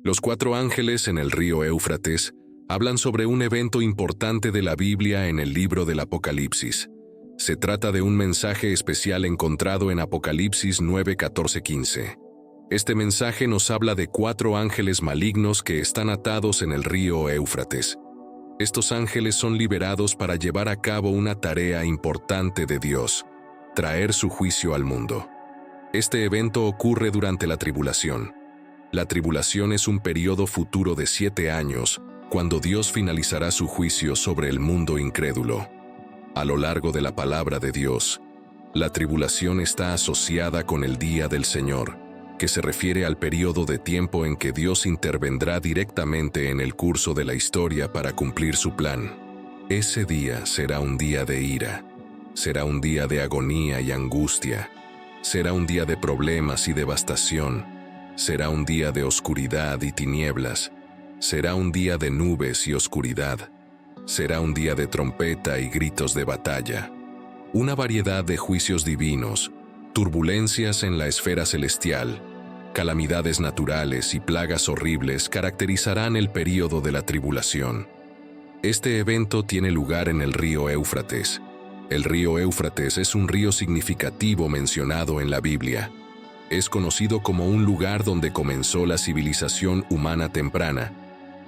Los 4 ángeles en el río Éufrates hablan sobre un evento importante de la Biblia en el libro del Apocalipsis. Se trata de un mensaje especial encontrado en Apocalipsis 9, 14, 15. Este mensaje nos habla de 4 ángeles malignos que están atados en el río Éufrates. Estos ángeles son liberados para llevar a cabo una tarea importante de Dios: traer su juicio al mundo. Este evento ocurre durante la tribulación. La tribulación es un periodo futuro de 7 años, cuando Dios finalizará su juicio sobre el mundo incrédulo. A lo largo de la palabra de Dios, la tribulación está asociada con el día del Señor, que se refiere al periodo de tiempo en que Dios intervendrá directamente en el curso de la historia para cumplir su plan. Ese día será un día de ira, será un día de agonía y angustia, será un día de problemas y devastación, será un día de oscuridad y tinieblas, será un día de nubes y oscuridad, será un día de trompeta y gritos de batalla. Una variedad de juicios divinos, turbulencias en la esfera celestial, calamidades naturales y plagas horribles caracterizarán el período de la tribulación. Este evento tiene lugar en el río Éufrates. El río Éufrates es un río significativo mencionado en la Biblia. Es conocido como un lugar donde comenzó la civilización humana temprana,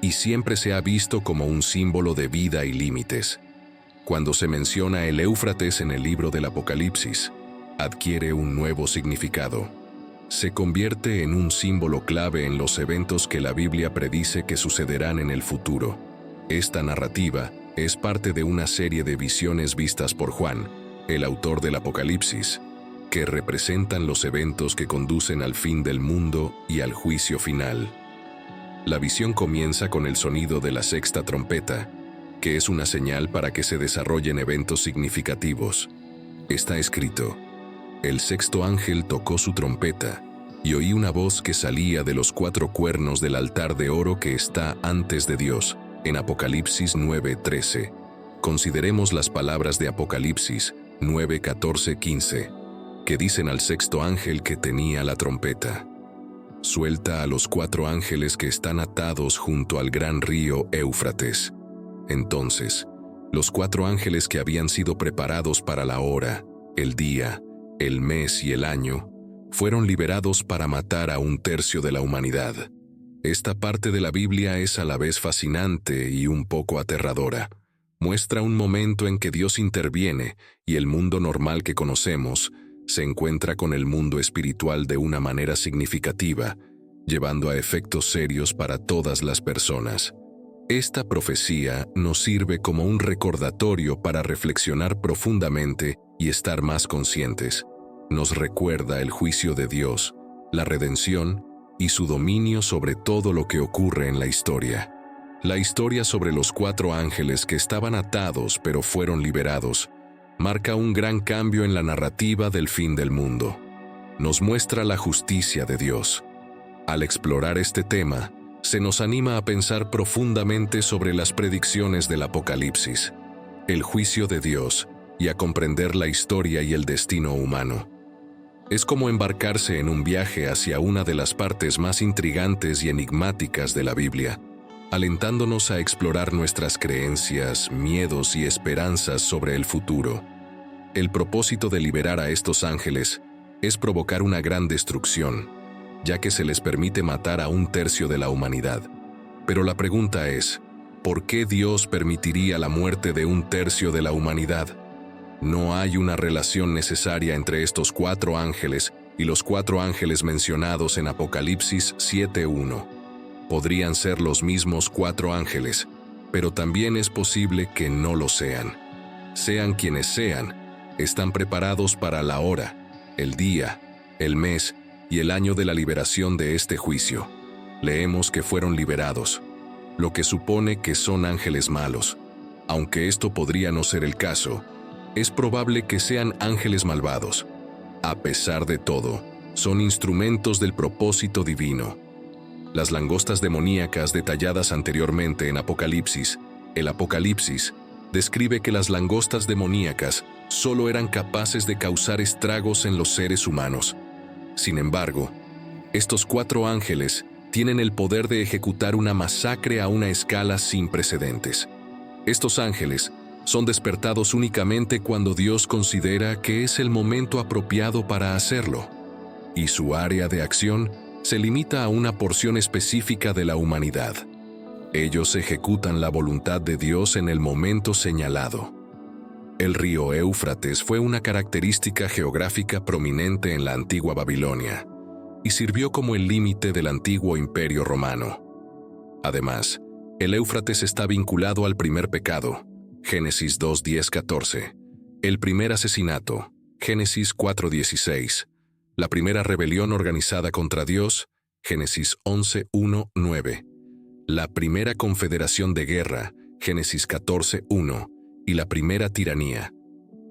y siempre se ha visto como un símbolo de vida y límites. Cuando se menciona el Éufrates en el libro del Apocalipsis, adquiere un nuevo significado. Se convierte en un símbolo clave en los eventos que la Biblia predice que sucederán en el futuro. Esta narrativa es parte de una serie de visiones vistas por Juan, el autor del Apocalipsis, que representan los eventos que conducen al fin del mundo y al juicio final. La visión comienza con el sonido de la sexta trompeta, que es una señal para que se desarrollen eventos significativos. Está escrito: el sexto ángel tocó su trompeta, y oí una voz que salía de los 4 cuernos del altar de oro que está antes de Dios, en Apocalipsis 9:13. Consideremos las palabras de Apocalipsis 9, 14, 15, que dicen al sexto ángel que tenía la trompeta: suelta a los 4 ángeles que están atados junto al gran río Éufrates. Entonces, los 4 ángeles que habían sido preparados para la hora, el día, el mes y el año, fueron liberados para matar a 1/3 de la humanidad. Esta parte de la Biblia es a la vez fascinante y un poco aterradora. Muestra un momento en que Dios interviene y el mundo normal que conocemos se encuentra con el mundo espiritual de una manera significativa, llevando a efectos serios para todas las personas. Esta profecía nos sirve como un recordatorio para reflexionar profundamente y estar más conscientes. Nos recuerda el juicio de Dios, la redención y su dominio sobre todo lo que ocurre en la historia. La historia sobre los 4 ángeles que estaban atados pero fueron liberados marca un gran cambio en la narrativa del fin del mundo. Nos muestra la justicia de Dios. Al explorar este tema, se nos anima a pensar profundamente sobre las predicciones del Apocalipsis, el juicio de Dios, y a comprender la historia y el destino humano. Es como embarcarse en un viaje hacia una de las partes más intrigantes y enigmáticas de la Biblia, alentándonos a explorar nuestras creencias, miedos y esperanzas sobre el futuro. El propósito de liberar a estos ángeles es provocar una gran destrucción, ya que se les permite matar a 1/3 de la humanidad. Pero la pregunta es, ¿por qué Dios permitiría la muerte de 1/3 de la humanidad? No hay una relación necesaria entre estos 4 ángeles y los 4 ángeles mencionados en Apocalipsis 7:1. Podrían ser los mismos 4 ángeles, pero también es posible que no lo sean. Sean quienes sean, están preparados para la hora, el día, el mes y el año de la liberación de este juicio. Leemos que fueron liberados, lo que supone que son ángeles malos. Aunque esto podría no ser el caso, es probable que sean ángeles malvados. A pesar de todo, son instrumentos del propósito divino. Las langostas demoníacas detalladas anteriormente en Apocalipsis, el Apocalipsis describe que las langostas demoníacas solo eran capaces de causar estragos en los seres humanos. Sin embargo, estos 4 ángeles tienen el poder de ejecutar una masacre a una escala sin precedentes. Estos ángeles son despertados únicamente cuando Dios considera que es el momento apropiado para hacerlo, y su área de acción se limita a una porción específica de la humanidad. Ellos ejecutan la voluntad de Dios en el momento señalado. El río Éufrates fue una característica geográfica prominente en la antigua Babilonia y sirvió como el límite del antiguo imperio romano. Además, el Éufrates está vinculado al primer pecado, Génesis 2:10-14, el primer asesinato, Génesis 4:16, la primera rebelión organizada contra Dios, Génesis 11:1-9, la primera confederación de guerra, Génesis 14:1, y la primera tiranía.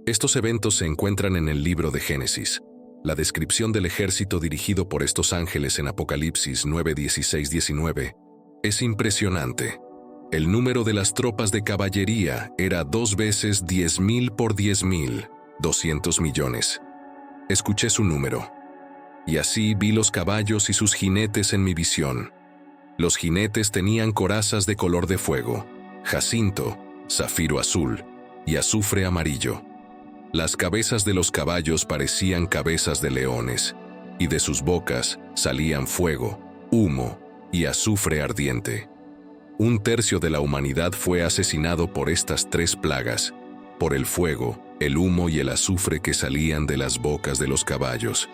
Estos eventos se encuentran en el libro de Génesis. La descripción del ejército dirigido por estos ángeles en Apocalipsis 9:16-19 es impresionante. El número de las tropas de caballería era 2 veces 10.000 por 10.000, 200 millones. Escuché su número. Y así vi los caballos y sus jinetes en mi visión. Los jinetes tenían corazas de color de fuego, jacinto, zafiro azul y azufre amarillo. Las cabezas de los caballos parecían cabezas de leones, y de sus bocas salían fuego, humo y azufre ardiente. 1/3 de la humanidad fue asesinado por estas 3 plagas, por el fuego, el humo y el azufre que salían de las bocas de los caballos,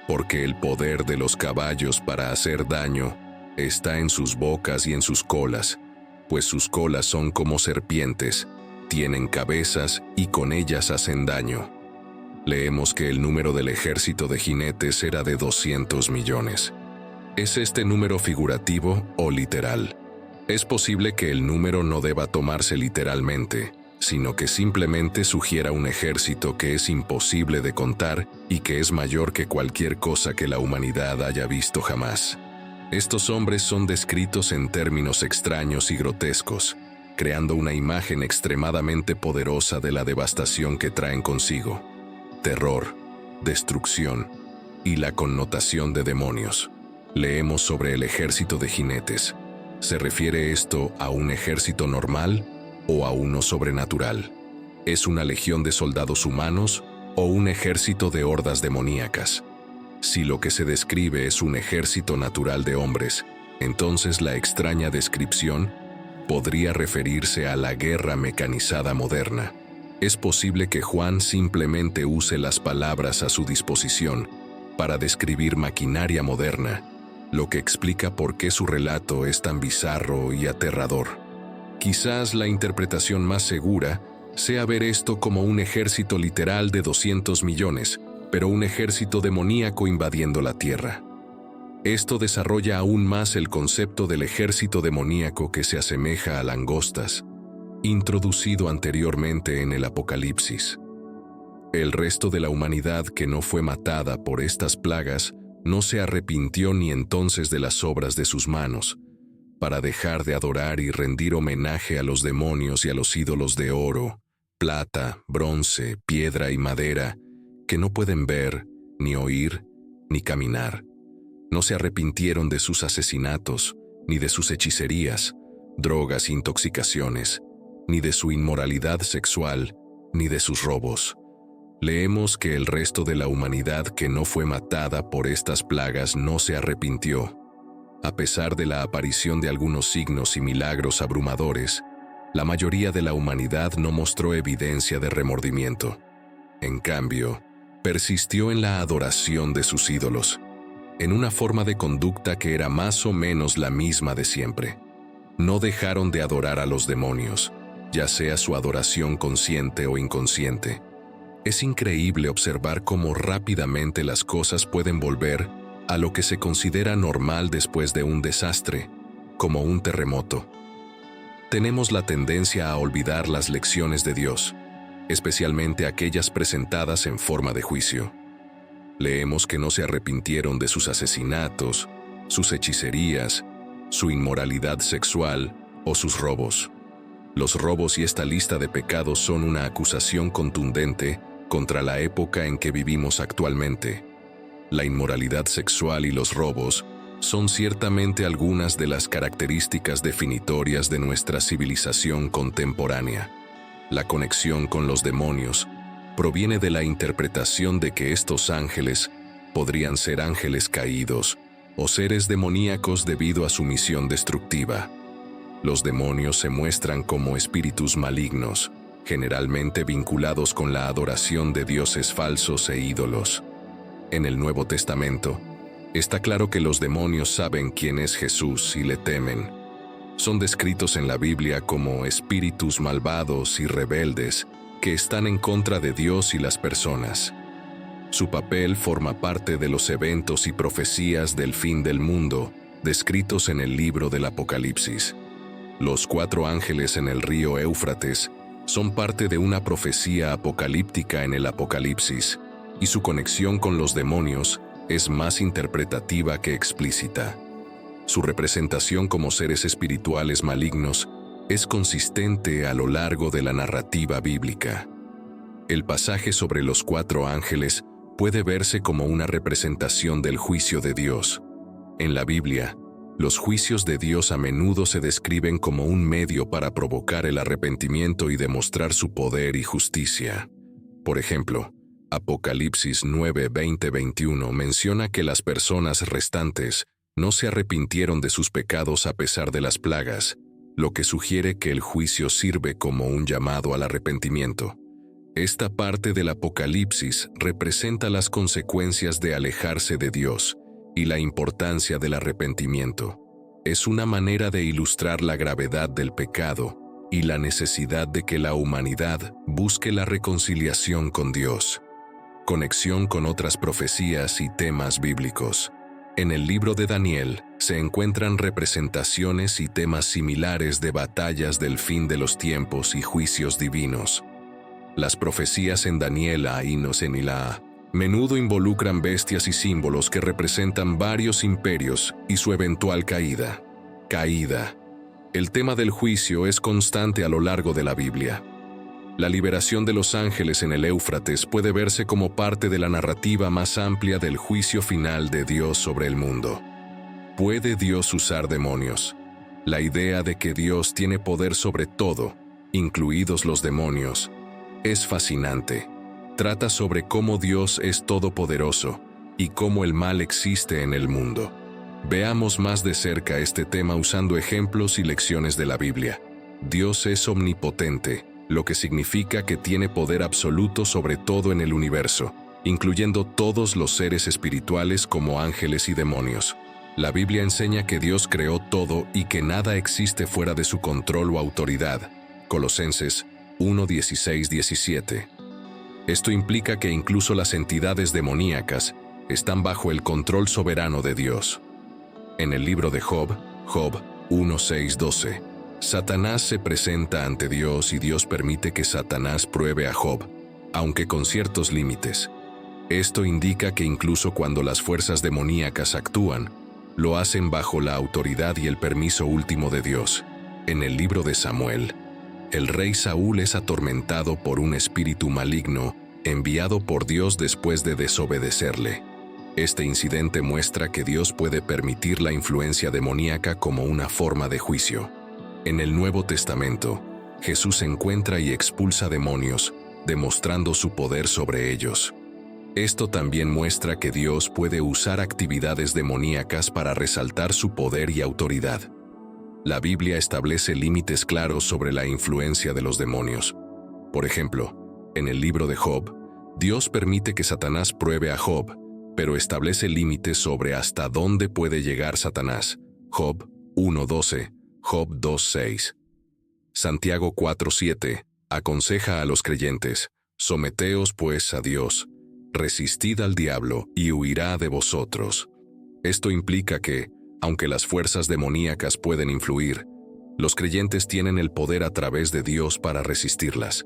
porque el poder de los caballos para hacer daño está en sus bocas y en sus colas, pues sus colas son como serpientes, tienen cabezas y con ellas hacen daño. Leemos que el número del ejército de jinetes era de 200 millones. ¿Es este número figurativo o literal? Es posible que el número no deba tomarse literalmente, sino que simplemente sugiera un ejército que es imposible de contar y que es mayor que cualquier cosa que la humanidad haya visto jamás. Estos hombres son descritos en términos extraños y grotescos, creando una imagen extremadamente poderosa de la devastación que traen consigo: terror, destrucción y la connotación de demonios. Leemos sobre el ejército de jinetes. ¿Se refiere esto a un ejército normal o a uno sobrenatural? ¿Es una legión de soldados humanos o un ejército de hordas demoníacas? Si lo que se describe es un ejército natural de hombres, entonces la extraña descripción podría referirse a la guerra mecanizada moderna. Es posible que Juan simplemente use las palabras a su disposición para describir maquinaria moderna, lo que explica por qué su relato es tan bizarro y aterrador. Quizás la interpretación más segura sea ver esto como un ejército literal de 200 millones, pero un ejército demoníaco invadiendo la tierra. Esto desarrolla aún más el concepto del ejército demoníaco que se asemeja a langostas, introducido anteriormente en el Apocalipsis. El resto de la humanidad que no fue matada por estas plagas no se arrepintió ni entonces de las obras de sus manos, para dejar de adorar y rendir homenaje a los demonios y a los ídolos de oro, plata, bronce, piedra y madera, que no pueden ver, ni oír, ni caminar. No se arrepintieron de sus asesinatos, ni de sus hechicerías, drogas e intoxicaciones, ni de su inmoralidad sexual, ni de sus robos. Leemos que el resto de la humanidad que no fue matada por estas plagas no se arrepintió. A pesar de la aparición de algunos signos y milagros abrumadores, la mayoría de la humanidad no mostró evidencia de remordimiento. En cambio, persistió en la adoración de sus ídolos, en una forma de conducta que era más o menos la misma de siempre. No dejaron de adorar a los demonios, ya sea su adoración consciente o inconsciente. Es increíble observar cómo rápidamente las cosas pueden volver a lo que se considera normal después de un desastre, como un terremoto. Tenemos la tendencia a olvidar las lecciones de Dios, especialmente aquellas presentadas en forma de juicio. Leemos que no se arrepintieron de sus asesinatos, sus hechicerías, su inmoralidad sexual o sus robos. Los robos y esta lista de pecados son una acusación contundente contra la época en que vivimos actualmente. La inmoralidad sexual y los robos son ciertamente algunas de las características definitorias de nuestra civilización contemporánea. La conexión con los demonios proviene de la interpretación de que estos ángeles podrían ser ángeles caídos o seres demoníacos debido a su misión destructiva. Los demonios se muestran como espíritus malignos, generalmente vinculados con la adoración de dioses falsos e ídolos. En el Nuevo Testamento, está claro que los demonios saben quién es Jesús y le temen. Son descritos en la Biblia como espíritus malvados y rebeldes que están en contra de Dios y las personas. Su papel forma parte de los eventos y profecías del fin del mundo, descritos en el libro del Apocalipsis. Los 4 ángeles en el río Éufrates son parte de una profecía apocalíptica en el Apocalipsis, y su conexión con los demonios es más interpretativa que explícita. Su representación como seres espirituales malignos es consistente a lo largo de la narrativa bíblica. El pasaje sobre los 4 ángeles puede verse como una representación del juicio de Dios. En la Biblia, los juicios de Dios a menudo se describen como un medio para provocar el arrepentimiento y demostrar su poder y justicia. Por ejemplo, Apocalipsis 9, 20, 21 menciona que las personas restantes no se arrepintieron de sus pecados a pesar de las plagas, lo que sugiere que el juicio sirve como un llamado al arrepentimiento. Esta parte del Apocalipsis representa las consecuencias de alejarse de Dios y la importancia del arrepentimiento. Es una manera de ilustrar la gravedad del pecado y la necesidad de que la humanidad busque la reconciliación con Dios. Conexión con otras profecías y temas bíblicos. En el libro de Daniel se encuentran representaciones y temas similares de batallas del fin de los tiempos y juicios divinos. Las profecías en Daniel A y Nosenila menudo involucran bestias y símbolos que representan varios imperios y su eventual caída. El tema del juicio es constante a lo largo de la Biblia. La liberación de los ángeles en el Éufrates puede verse como parte de la narrativa más amplia del juicio final de Dios sobre el mundo. ¿Puede Dios usar demonios? La idea de que Dios tiene poder sobre todo, incluidos los demonios, es fascinante. Trata sobre cómo Dios es todopoderoso y cómo el mal existe en el mundo. Veamos más de cerca este tema usando ejemplos y lecciones de la Biblia. Dios es omnipotente, lo que significa que tiene poder absoluto sobre todo en el universo, incluyendo todos los seres espirituales como ángeles y demonios. La Biblia enseña que Dios creó todo y que nada existe fuera de su control o autoridad. Colosenses 1, 16, 17. Esto implica que incluso las entidades demoníacas están bajo el control soberano de Dios. En el libro de Job 1, 6, 12, Satanás se presenta ante Dios y Dios permite que Satanás pruebe a Job, aunque con ciertos límites. Esto indica que incluso cuando las fuerzas demoníacas actúan, lo hacen bajo la autoridad y el permiso último de Dios. En el libro de Samuel, el rey Saúl es atormentado por un espíritu maligno enviado por Dios después de desobedecerle. Este incidente muestra que Dios puede permitir la influencia demoníaca como una forma de juicio. En el Nuevo Testamento, Jesús encuentra y expulsa demonios, demostrando su poder sobre ellos. Esto también muestra que Dios puede usar actividades demoníacas para resaltar su poder y autoridad. La Biblia establece límites claros sobre la influencia de los demonios. Por ejemplo, en el libro de Job, Dios permite que Satanás pruebe a Job, pero establece límites sobre hasta dónde puede llegar Satanás. Job 1:12, Job 2:6. Santiago 4:7 aconseja a los creyentes: someteos pues a Dios, resistid al diablo y huirá de vosotros. Esto implica que, aunque las fuerzas demoníacas pueden influir, los creyentes tienen el poder a través de Dios para resistirlas.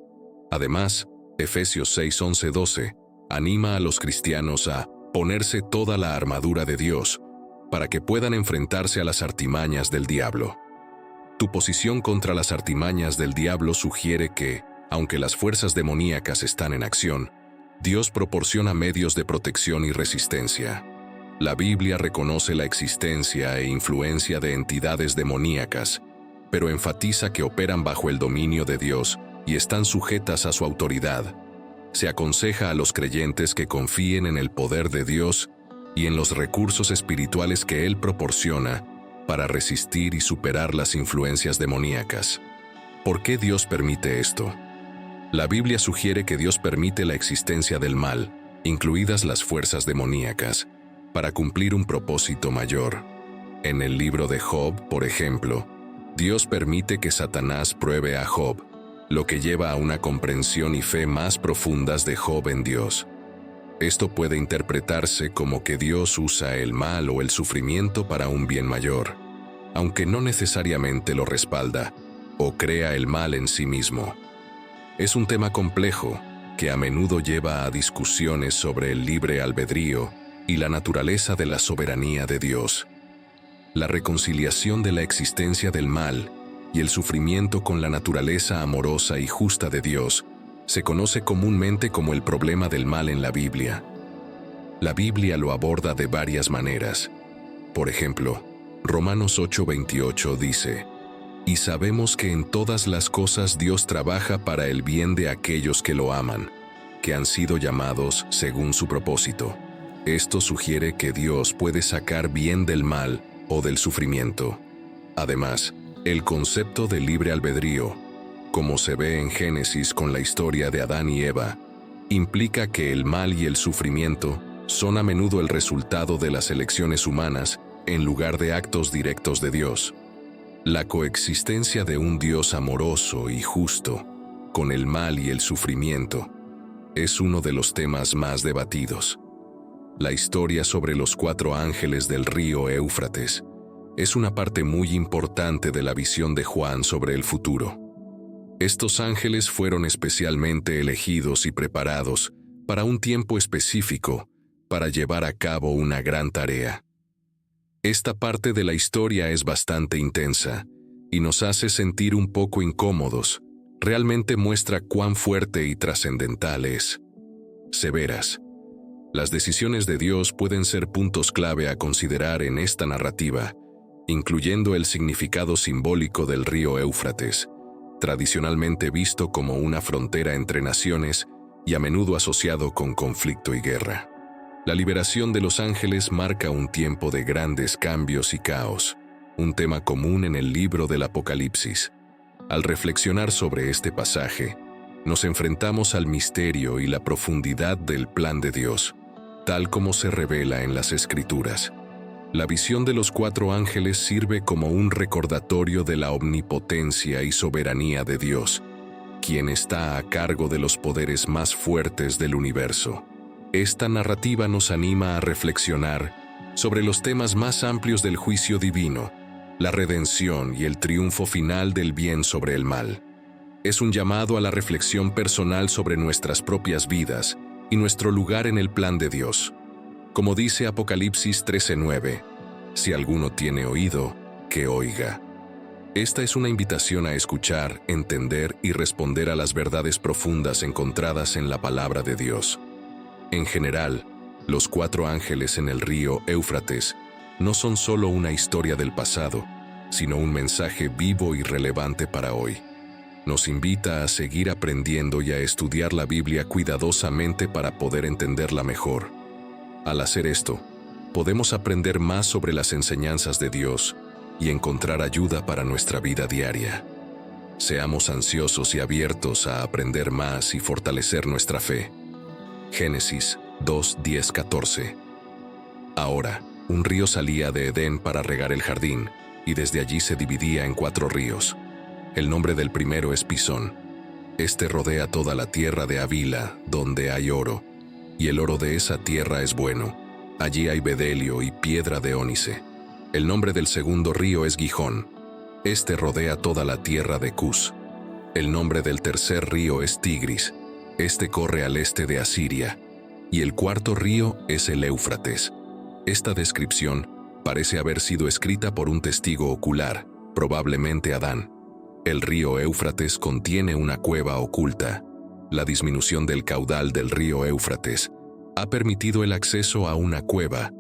Además, Efesios 6:11-12 anima a los cristianos a ponerse toda la armadura de Dios para que puedan enfrentarse a las artimañas del diablo. Tu posición contra las artimañas del diablo sugiere que, aunque las fuerzas demoníacas están en acción, Dios proporciona medios de protección y resistencia. La Biblia reconoce la existencia e influencia de entidades demoníacas, pero enfatiza que operan bajo el dominio de Dios y están sujetas a su autoridad. Se aconseja a los creyentes que confíen en el poder de Dios y en los recursos espirituales que Él proporciona para resistir y superar las influencias demoníacas. ¿Por qué Dios permite esto? La Biblia sugiere que Dios permite la existencia del mal, incluidas las fuerzas demoníacas, para cumplir un propósito mayor. En el libro de Job, por ejemplo, Dios permite que Satanás pruebe a Job, lo que lleva a una comprensión y fe más profundas de Job en Dios. Esto puede interpretarse como que Dios usa el mal o el sufrimiento para un bien mayor, aunque no necesariamente lo respalda o crea el mal en sí mismo. Es un tema complejo que a menudo lleva a discusiones sobre el libre albedrío y la naturaleza de la soberanía de Dios. La reconciliación de la existencia del mal y el sufrimiento con la naturaleza amorosa y justa de Dios se conoce comúnmente como el problema del mal en la Biblia. La Biblia lo aborda de varias maneras. Por ejemplo, Romanos 8:28 dice: «Y sabemos que en todas las cosas Dios trabaja para el bien de aquellos que lo aman, que han sido llamados según su propósito». Esto sugiere que Dios puede sacar bien del mal o del sufrimiento. Además, el concepto de libre albedrío, como se ve en Génesis con la historia de Adán y Eva, implica que el mal y el sufrimiento son a menudo el resultado de las elecciones humanas en lugar de actos directos de Dios. La coexistencia de un Dios amoroso y justo con el mal y el sufrimiento es uno de los temas más debatidos. La historia sobre los 4 ángeles del río Éufrates es una parte muy importante de la visión de Juan sobre el futuro. Estos ángeles fueron especialmente elegidos y preparados para un tiempo específico para llevar a cabo una gran tarea. Esta parte de la historia es bastante intensa y nos hace sentir un poco incómodos. Realmente muestra cuán fuerte y trascendental es. Severas. Las decisiones de Dios pueden ser puntos clave a considerar en esta narrativa, incluyendo el significado simbólico del río Éufrates, tradicionalmente visto como una frontera entre naciones y a menudo asociado con conflicto y guerra. La liberación de los ángeles marca un tiempo de grandes cambios y caos, un tema común en el libro del Apocalipsis. Al reflexionar sobre este pasaje, nos enfrentamos al misterio y la profundidad del plan de Dios, tal como se revela en las Escrituras. La visión de los 4 ángeles sirve como un recordatorio de la omnipotencia y soberanía de Dios, quien está a cargo de los poderes más fuertes del universo. Esta narrativa nos anima a reflexionar sobre los temas más amplios del juicio divino, la redención y el triunfo final del bien sobre el mal. Es un llamado a la reflexión personal sobre nuestras propias vidas y nuestro lugar en el plan de Dios. Como dice Apocalipsis 13:9, si alguno tiene oído, que oiga. Esta es una invitación a escuchar, entender y responder a las verdades profundas encontradas en la palabra de Dios. En general, los 4 ángeles en el río Éufrates no son solo una historia del pasado, sino un mensaje vivo y relevante para hoy. Nos invita a seguir aprendiendo y a estudiar la Biblia cuidadosamente para poder entenderla mejor. Al hacer esto, podemos aprender más sobre las enseñanzas de Dios y encontrar ayuda para nuestra vida diaria. Seamos ansiosos y abiertos a aprender más y fortalecer nuestra fe. Génesis 2:10-14. Ahora, un río salía de Edén para regar el jardín, y desde allí se dividía en 4 ríos. El nombre del primero es Pisón. Este rodea toda la tierra de Havila, donde hay oro, y el oro de esa tierra es bueno. Allí hay bedelio y piedra de ónice. El nombre del segundo río es Gihón. Este rodea toda la tierra de Cus. El nombre del tercer río es Tigris. Este corre al este de Asiria. Y el cuarto río es el Éufrates. Esta descripción parece haber sido escrita por un testigo ocular, probablemente Adán. El río Éufrates contiene una cueva oculta. La disminución del caudal del río Éufrates ha permitido el acceso a una cueva,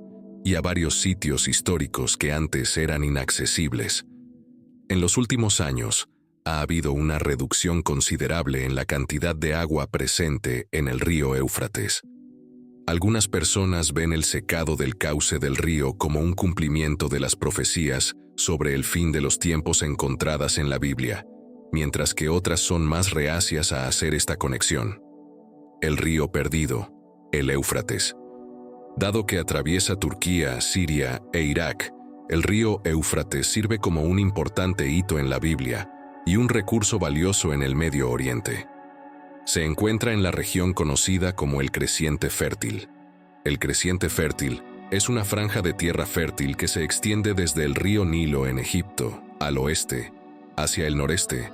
y a varios sitios históricos que antes eran inaccesibles. En los últimos años, ha habido una reducción considerable en la cantidad de agua presente en el río Éufrates. Algunas personas ven el secado del cauce del río como un cumplimiento de las profecías sobre el fin de los tiempos encontradas en la Biblia, mientras que otras son más reacias a hacer esta conexión. El río perdido, el Éufrates. Dado que atraviesa Turquía, Siria e Irak, el río Éufrates sirve como un importante hito en la Biblia y un recurso valioso en el Medio Oriente. Se encuentra en la región conocida como el Creciente Fértil. El Creciente Fértil es una franja de tierra fértil que se extiende desde el río Nilo en Egipto, al oeste, hacia el noreste,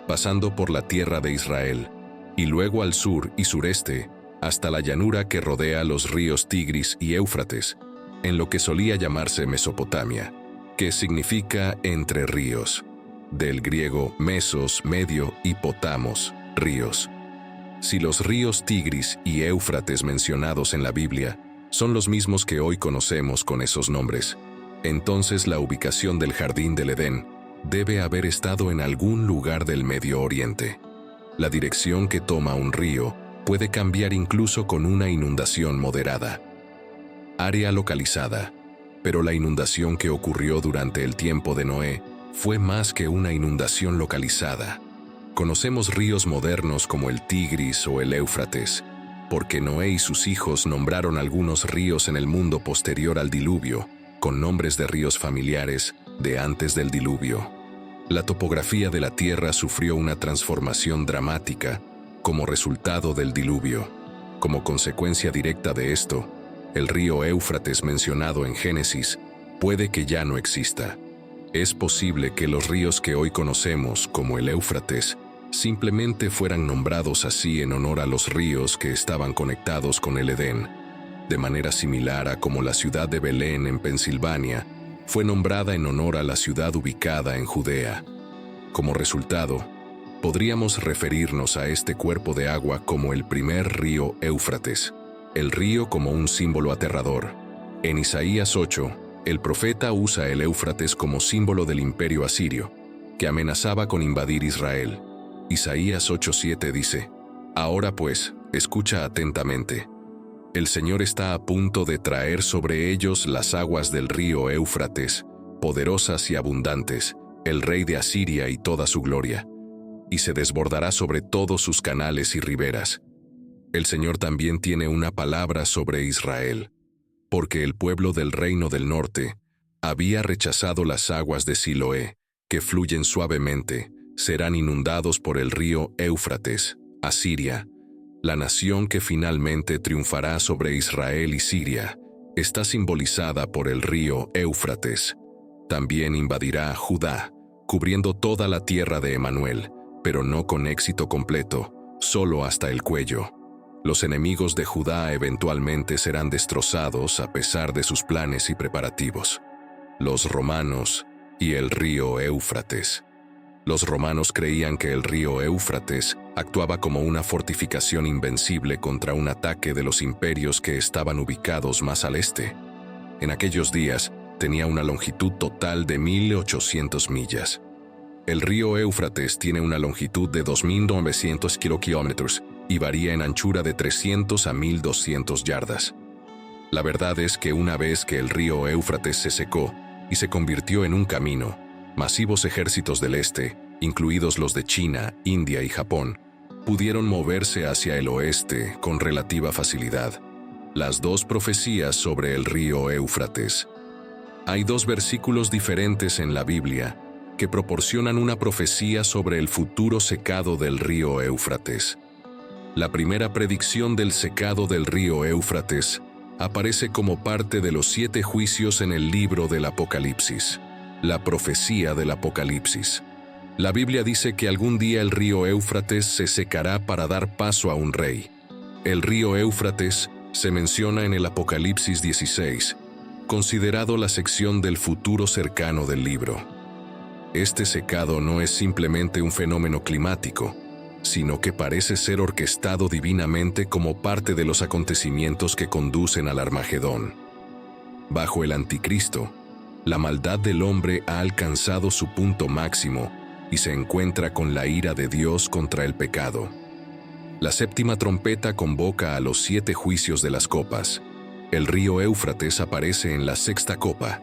pasando por la tierra de Israel, y luego al sur y sureste, hasta la llanura que rodea los ríos Tigris y Éufrates, en lo que solía llamarse Mesopotamia, que significa entre ríos, del griego mesos, medio, y potamos, ríos. Si los ríos Tigris y Éufrates mencionados en la Biblia son los mismos que hoy conocemos con esos nombres, entonces la ubicación del Jardín del Edén debe haber estado en algún lugar del Medio Oriente. La dirección que toma un río puede cambiar incluso con una inundación moderada. Área localizada, pero la inundación que ocurrió durante el tiempo de Noé fue más que una inundación localizada. Conocemos ríos modernos como el Tigris o el Éufrates, porque Noé y sus hijos nombraron algunos ríos en el mundo posterior al diluvio, con nombres de ríos familiares de antes del diluvio. La topografía de la tierra sufrió una transformación dramática como resultado del diluvio. Como consecuencia directa de esto, el río Éufrates mencionado en Génesis puede que ya no exista. Es posible que los ríos que hoy conocemos como el Éufrates simplemente fueran nombrados así en honor a los ríos que estaban conectados con el Edén, de manera similar a como la ciudad de Belén en Pensilvania fue nombrada en honor a la ciudad ubicada en Judea. Como resultado, podríamos referirnos a este cuerpo de agua como el primer río Éufrates, el río como un símbolo aterrador. En Isaías 8, el profeta usa el Éufrates como símbolo del imperio asirio, que amenazaba con invadir Israel. Isaías 8:7 dice: Ahora pues, escucha atentamente. El Señor está a punto de traer sobre ellos las aguas del río Éufrates, poderosas y abundantes, el rey de Asiria y toda su gloria, y se desbordará sobre todos sus canales y riberas. El Señor también tiene una palabra sobre Israel, porque el pueblo del reino del norte había rechazado las aguas de Siloé, que fluyen suavemente, serán inundados por el río Éufrates, Asiria. La nación que finalmente triunfará sobre Israel y Siria está simbolizada por el río Éufrates. También invadirá a Judá, cubriendo toda la tierra de Emanuel, pero no con éxito completo, solo hasta el cuello. Los enemigos de Judá eventualmente serán destrozados a pesar de sus planes y preparativos. Los romanos y el río Éufrates. Los romanos creían que el río Éufrates actuaba como una fortificación invencible contra un ataque de los imperios que estaban ubicados más al este. En aquellos días, tenía una longitud total de 1.800 millas. El río Éufrates tiene una longitud de 2.900 kilómetros y varía en anchura de 300 a 1.200 yardas. La verdad es que una vez que el río Éufrates se secó y se convirtió en un camino, masivos ejércitos del este, incluidos los de China, India y Japón, pudieron moverse hacia el oeste con relativa facilidad. Las dos profecías sobre el río Éufrates. Hay dos versículos diferentes en la Biblia que proporcionan una profecía sobre el futuro secado del río Éufrates. La primera predicción del secado del río Éufrates aparece como parte de los 7 juicios en el libro del Apocalipsis. La profecía del Apocalipsis. La Biblia dice que algún día el río Éufrates se secará para dar paso a un rey. El río Éufrates se menciona en el Apocalipsis 16, considerado la sección del futuro cercano del libro. Este secado no es simplemente un fenómeno climático, sino que parece ser orquestado divinamente como parte de los acontecimientos que conducen al Armagedón. Bajo el anticristo, la maldad del hombre ha alcanzado su punto máximo y se encuentra con la ira de Dios contra el pecado. La séptima trompeta convoca a los 7 juicios de las copas. El río Éufrates aparece en la sexta copa.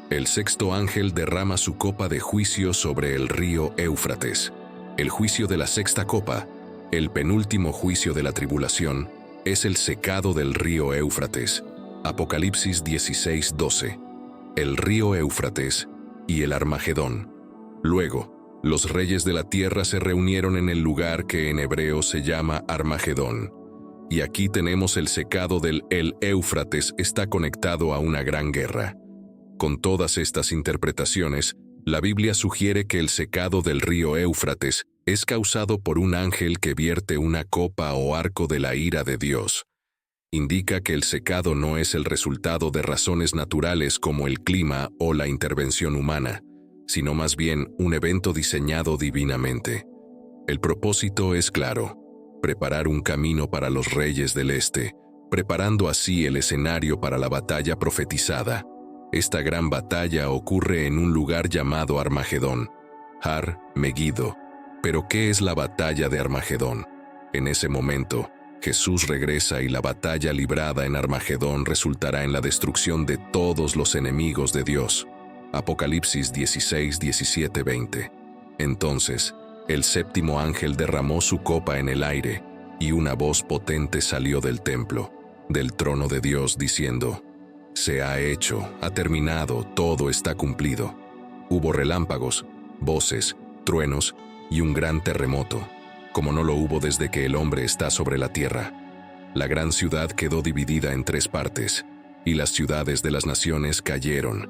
El sexto ángel derrama su copa de juicio sobre el río Éufrates. El juicio de la sexta copa, el penúltimo juicio de la tribulación, es el secado del río Éufrates. Apocalipsis 16:12. El río Éufrates y el Armagedón. Luego, los reyes de la tierra se reunieron en el lugar que en hebreo se llama Armagedón. Y aquí tenemos el secado del Éufrates está conectado a una gran guerra. Con todas estas interpretaciones, la Biblia sugiere que el secado del río Éufrates es causado por un ángel que vierte una copa o arco de la ira de Dios. Indica que el secado no es el resultado de razones naturales como el clima o la intervención humana, sino más bien un evento diseñado divinamente. El propósito es claro: preparar un camino para los reyes del este, preparando así el escenario para la batalla profetizada. Esta gran batalla ocurre en un lugar llamado Armagedón, Har Megiddo. ¿Pero qué es la batalla de Armagedón? En ese momento, Jesús regresa y la batalla librada en Armagedón resultará en la destrucción de todos los enemigos de Dios. Apocalipsis 16, 17, 20. Entonces, el séptimo ángel derramó su copa en el aire, y una voz potente salió del templo, del trono de Dios, diciendo: «Se ha hecho, ha terminado, todo está cumplido». Hubo relámpagos, voces, truenos y un gran terremoto, como no lo hubo desde que el hombre está sobre la tierra. La gran ciudad quedó dividida en 3 partes, y las ciudades de las naciones cayeron.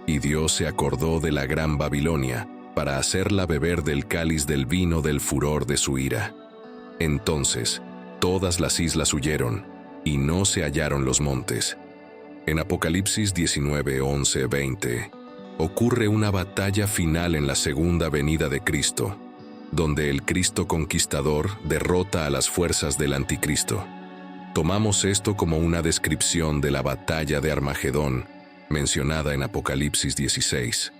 Y Dios se acordó de la gran Babilonia, para hacerla beber del cáliz del vino del furor de su ira. Entonces, todas las islas huyeron, y no se hallaron los montes. En Apocalipsis 19, 11, 20, ocurre una batalla final en la segunda venida de Cristo, donde el Cristo conquistador derrota a las fuerzas del anticristo. Tomamos esto como una descripción de la batalla de Armagedón, mencionada en Apocalipsis 16.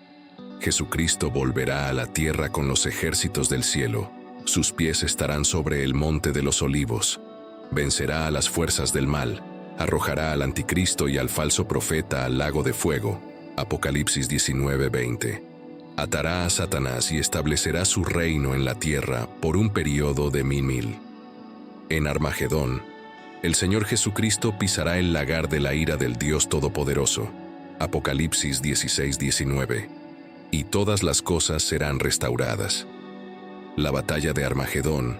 Jesucristo volverá a la tierra con los ejércitos del cielo. Sus pies estarán sobre el monte de los olivos. Vencerá a las fuerzas del mal, arrojará al anticristo y al falso profeta al lago de fuego. Apocalipsis 19:20. Atará a Satanás y establecerá su reino en la tierra por un período de 1000. En Armagedón, el Señor Jesucristo pisará el lagar de la ira del Dios Todopoderoso. Apocalipsis 16:19. Y todas las cosas serán restauradas. La batalla de Armagedón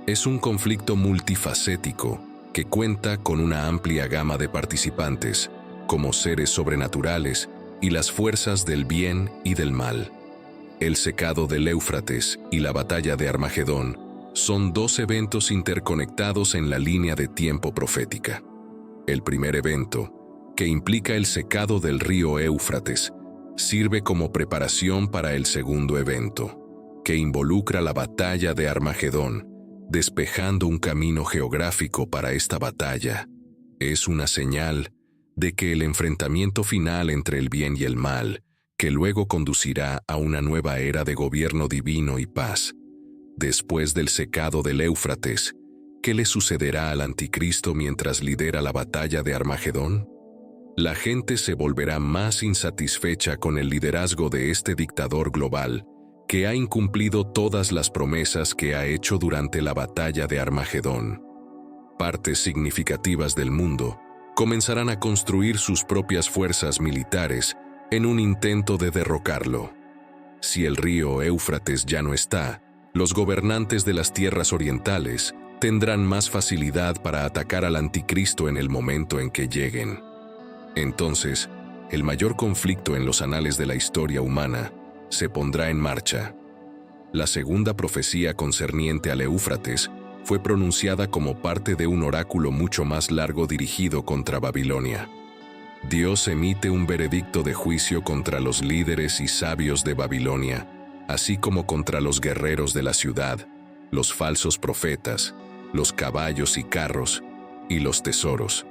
es un conflicto multifacético que cuenta con una amplia gama de participantes, como seres sobrenaturales y las fuerzas del bien y del mal. El secado del Éufrates y la batalla de Armagedón son 2 eventos interconectados en la línea de tiempo profética. El primer evento, que implica el secado del río Éufrates, sirve como preparación para el segundo evento, que involucra la batalla de Armagedón, despejando un camino geográfico para esta batalla. Es una señal de que el enfrentamiento final entre el bien y el mal, que luego conducirá a una nueva era de gobierno divino y paz. Después del secado del Éufrates, ¿qué le sucederá al anticristo mientras lidera la batalla de Armagedón? La gente se volverá más insatisfecha con el liderazgo de este dictador global, que ha incumplido todas las promesas que ha hecho durante la batalla de Armagedón. Partes significativas del mundo comenzarán a construir sus propias fuerzas militares en un intento de derrocarlo. Si el río Éufrates ya no está, los gobernantes de las tierras orientales tendrán más facilidad para atacar al anticristo en el momento en que lleguen. Entonces, el mayor conflicto en los anales de la historia humana se pondrá en marcha. La segunda profecía concerniente al Éufrates fue pronunciada como parte de un oráculo mucho más largo dirigido contra Babilonia. Dios emite un veredicto de juicio contra los líderes y sabios de Babilonia, así como contra los guerreros de la ciudad, los falsos profetas, los caballos y carros, y los tesoros.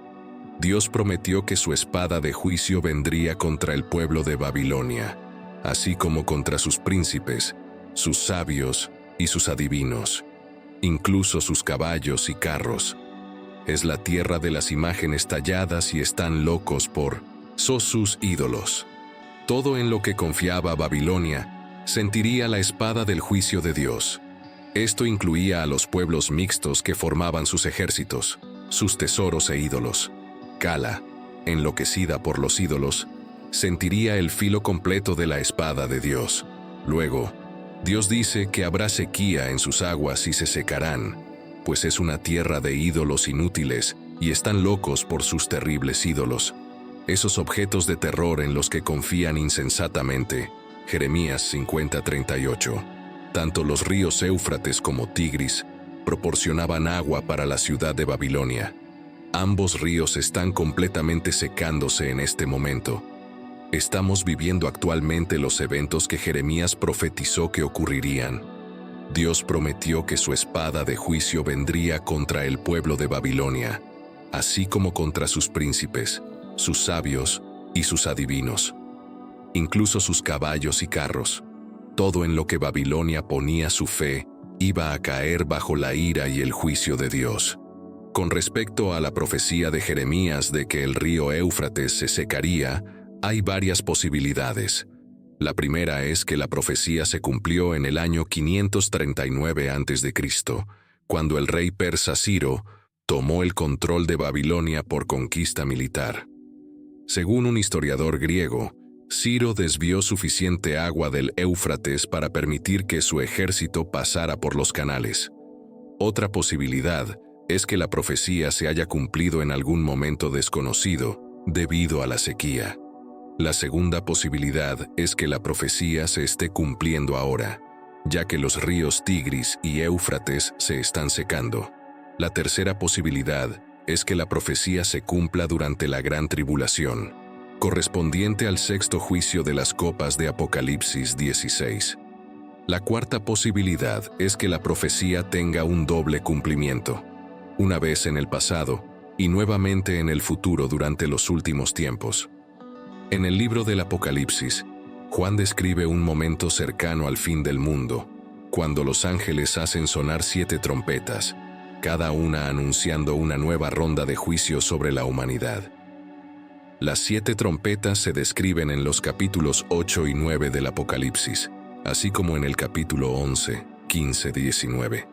Dios prometió que su espada de juicio vendría contra el pueblo de Babilonia, así como contra sus príncipes, sus sabios y sus adivinos, incluso sus caballos y carros. Es la tierra de las imágenes talladas y están locos por sus ídolos. Todo en lo que confiaba Babilonia sentiría la espada del juicio de Dios. Esto incluía a los pueblos mixtos que formaban sus ejércitos, sus tesoros e ídolos. Cala, enloquecida por los ídolos, sentiría el filo completo de la espada de Dios. Luego, Dios dice que habrá sequía en sus aguas y se secarán, pues es una tierra de ídolos inútiles y están locos por sus terribles ídolos, esos objetos de terror en los que confían insensatamente. Jeremías 50:38. Tanto los ríos Éufrates como Tigris proporcionaban agua para la ciudad de Babilonia. Ambos ríos están completamente secándose en este momento. Estamos viviendo actualmente los eventos que Jeremías profetizó que ocurrirían. Dios prometió que su espada de juicio vendría contra el pueblo de Babilonia, así como contra sus príncipes, sus sabios y sus adivinos, incluso sus caballos y carros. Todo en lo que Babilonia ponía su fe iba a caer bajo la ira y el juicio de Dios. Con respecto a la profecía de Jeremías de que el río Éufrates se secaría, hay varias posibilidades. La primera es que la profecía se cumplió en el año 539 a.C., cuando el rey persa Ciro tomó el control de Babilonia por conquista militar. Según un historiador griego, Ciro desvió suficiente agua del Éufrates para permitir que su ejército pasara por los canales. Otra posibilidad es que la profecía se haya cumplido en algún momento desconocido debido a la sequía. La segunda posibilidad es que la profecía se esté cumpliendo ahora, ya que los ríos Tigris y Éufrates se están secando. La tercera posibilidad es que la profecía se cumpla durante la gran tribulación, correspondiente al sexto juicio de las copas de Apocalipsis 16. La cuarta posibilidad es que la profecía tenga un doble cumplimiento, una vez en el pasado y nuevamente en el futuro durante los últimos tiempos. En el libro del Apocalipsis, Juan describe un momento cercano al fin del mundo, cuando los ángeles hacen sonar 7 trompetas, cada una anunciando una nueva ronda de juicio sobre la humanidad. Las 7 trompetas se describen en los capítulos 8 y 9 del Apocalipsis, así como en el capítulo 11, 15 y 19.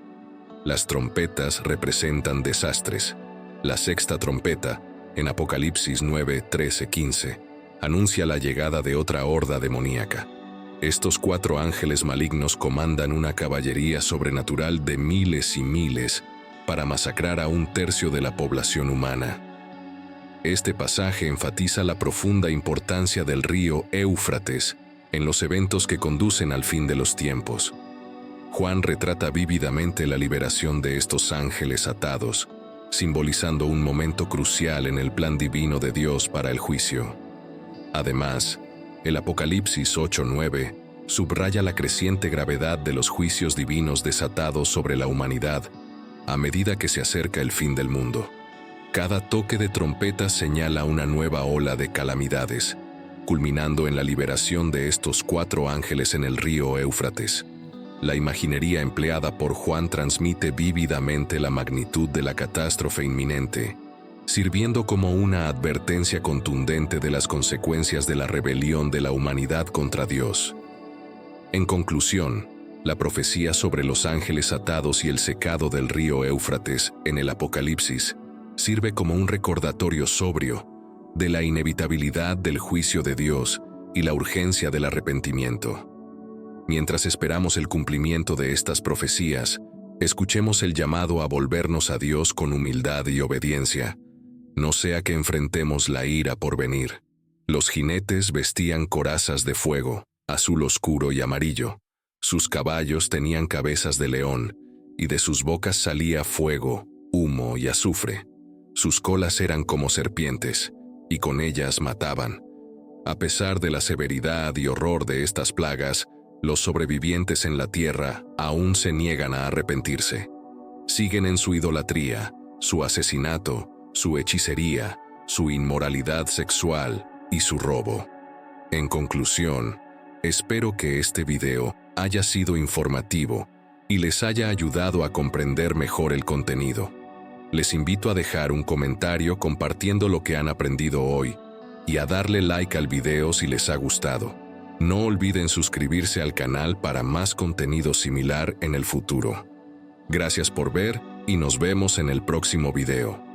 Las trompetas representan desastres. La sexta trompeta, en Apocalipsis 9, 13, 15, anuncia la llegada de otra horda demoníaca. Estos 4 ángeles malignos comandan una caballería sobrenatural de miles y miles para masacrar a 1/3 de la población humana. Este pasaje enfatiza la profunda importancia del río Éufrates en los eventos que conducen al fin de los tiempos. Juan retrata vívidamente la liberación de estos ángeles atados, simbolizando un momento crucial en el plan divino de Dios para el juicio. Además, el Apocalipsis 8:9 subraya la creciente gravedad de los juicios divinos desatados sobre la humanidad a medida que se acerca el fin del mundo. Cada toque de trompeta señala una nueva ola de calamidades, culminando en la liberación de estos 4 ángeles en el río Éufrates. La imaginería empleada por Juan transmite vívidamente la magnitud de la catástrofe inminente, sirviendo como una advertencia contundente de las consecuencias de la rebelión de la humanidad contra Dios. En conclusión, la profecía sobre los ángeles atados y el secado del río Éufrates en el Apocalipsis sirve como un recordatorio sobrio de la inevitabilidad del juicio de Dios y la urgencia del arrepentimiento. Mientras esperamos el cumplimiento de estas profecías, escuchemos el llamado a volvernos a Dios con humildad y obediencia, no sea que enfrentemos la ira por venir. Los jinetes vestían corazas de fuego, azul oscuro y amarillo. Sus caballos tenían cabezas de león, y de sus bocas salía fuego, humo y azufre. Sus colas eran como serpientes, y con ellas mataban. A pesar de la severidad y horror de estas plagas, los sobrevivientes en la tierra aún se niegan a arrepentirse. Siguen en su idolatría, su asesinato, su hechicería su inmoralidad sexual y su robo. En conclusión, espero que este video haya sido informativo y les haya ayudado a comprender mejor el contenido. Les invito a dejar un comentario compartiendo lo que han aprendido hoy y a darle like al video si les ha gustado. No olviden suscribirse al canal para más contenido similar en el futuro. Gracias por ver y nos vemos en el próximo video.